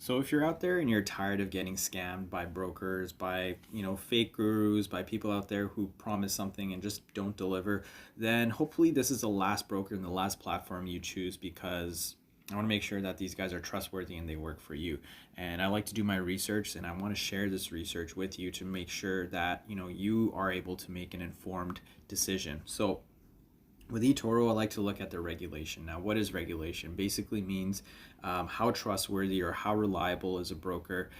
So if you're out there and you're tired of getting scammed by brokers, by, fake gurus, by people out there who promise something and just don't deliver, then hopefully this is the last broker and the last platform you choose, because I want to make sure that these guys are trustworthy and they work for you. And I like to do my research, and I want to share this research with you to make sure that, you are able to make an informed decision. So with eToro, I like to look at the regulation. Now, what is regulation? Basically means how trustworthy or how reliable is a broker.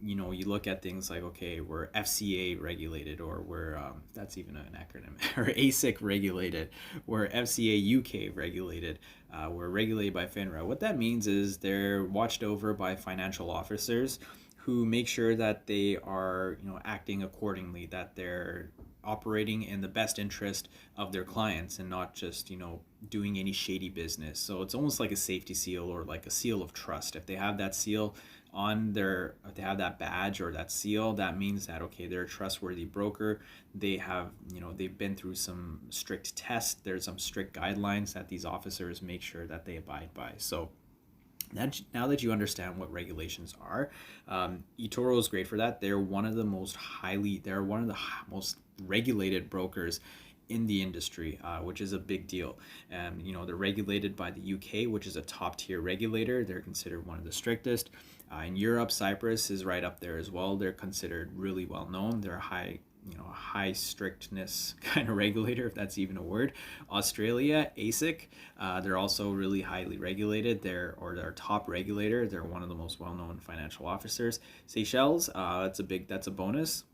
You look at things like, okay, we're FCA regulated, or we're, that's even an acronym, or ASIC regulated, we're FCA UK regulated, we're regulated by FINRA. What that means is they're watched over by financial officers who make sure that they are, acting accordingly, that they're operating in the best interest of their clients and not just, doing any shady business. So it's almost like a safety seal, or like a seal of trust. If they have that seal on their, if they have that badge or that seal, that means that, okay, they're a trustworthy broker. They have, they've been through some strict tests. There's some strict guidelines that these officers make sure that they abide by. So now that you understand what regulations are, eToro is great for that. They're one of the most most regulated brokers in the industry, which is a big deal. And they're regulated by the UK, which is a top tier regulator. They're considered one of the strictest. In Europe, Cyprus is right up there as well. They're considered really well known. They're high strictness kind of regulator, if that's even a word. Australia, ASIC, they're also really highly regulated. They're top regulator. They're one of the most well-known financial officers. Seychelles, that's a bonus.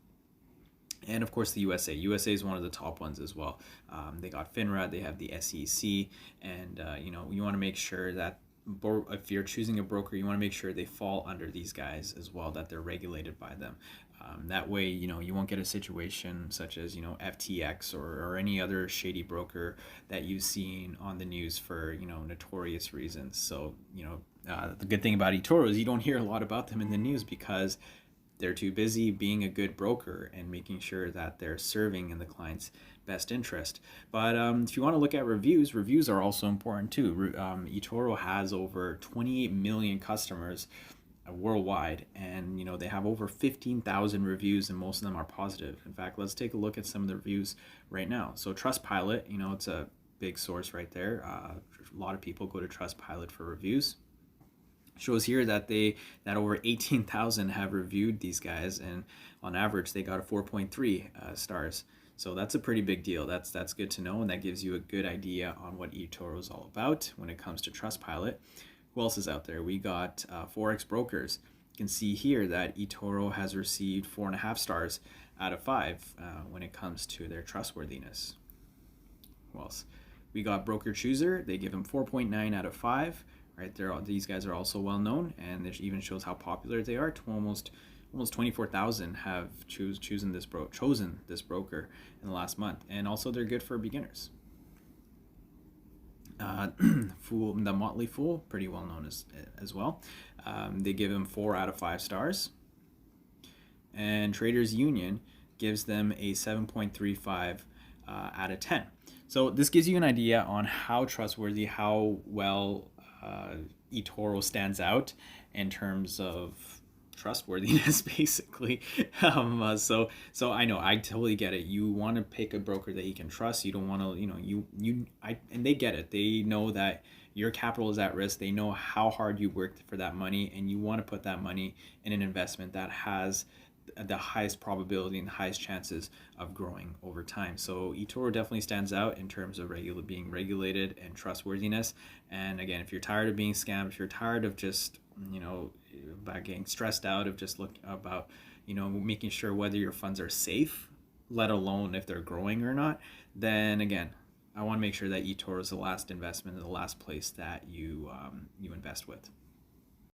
And of course the USA. USA is one of the top ones as well. They got FINRA, they have the SEC, and you want to make sure that if you're choosing a broker, you want to make sure they fall under these guys as well, that they're regulated by them. That way, you won't get a situation such as, FTX or any other shady broker that you've seen on the news for, notorious reasons. So, the good thing about eToro is you don't hear a lot about them in the news, because they're too busy being a good broker and making sure that they're serving in the client's best interest. But if you want to look at reviews are also important too. eToro has over 28 million customers worldwide, and they have over 15,000 reviews, and most of them are positive. In fact, let's take a look at some of the reviews right now. So Trustpilot, it's a big source right there. A lot of people go to Trustpilot for reviews. Shows here that over 18,000 have reviewed these guys, and on average they got a 4.3 stars. So that's a pretty big deal. That's good to know, and that gives you a good idea on what eToro is all about when it comes to Trustpilot. Who else is out there? We got Forex Brokers. You can see here that eToro has received 4.5 stars out of 5 when it comes to their trustworthiness. Who else? We got Broker Chooser. They give them 4.9 out of 5. Right there, these guys are also well known, and it even shows how popular they are. Almost 24,000 have chosen this broker in the last month, and also they're good for beginners. The Motley Fool, pretty well known as well. They give him 4 out of 5 stars, and Traders Union gives them a 7.35 out of 10. So this gives you an idea on how trustworthy, how well eToro stands out in terms of trustworthiness, basically. So I know, I totally get it. You want to pick a broker that you can trust. You don't want to, and they get it. They know that your capital is at risk. They know how hard you worked for that money, and you want to put that money in an investment that has the highest probability and the highest chances of growing over time. So eToro definitely stands out in terms of being regulated and trustworthiness. And again, if you're tired of being scammed, if you're tired of just about getting stressed out of just making sure whether your funds are safe, let alone if they're growing or not, then again, I want to make sure that eToro is the last investment and the last place that you invest with.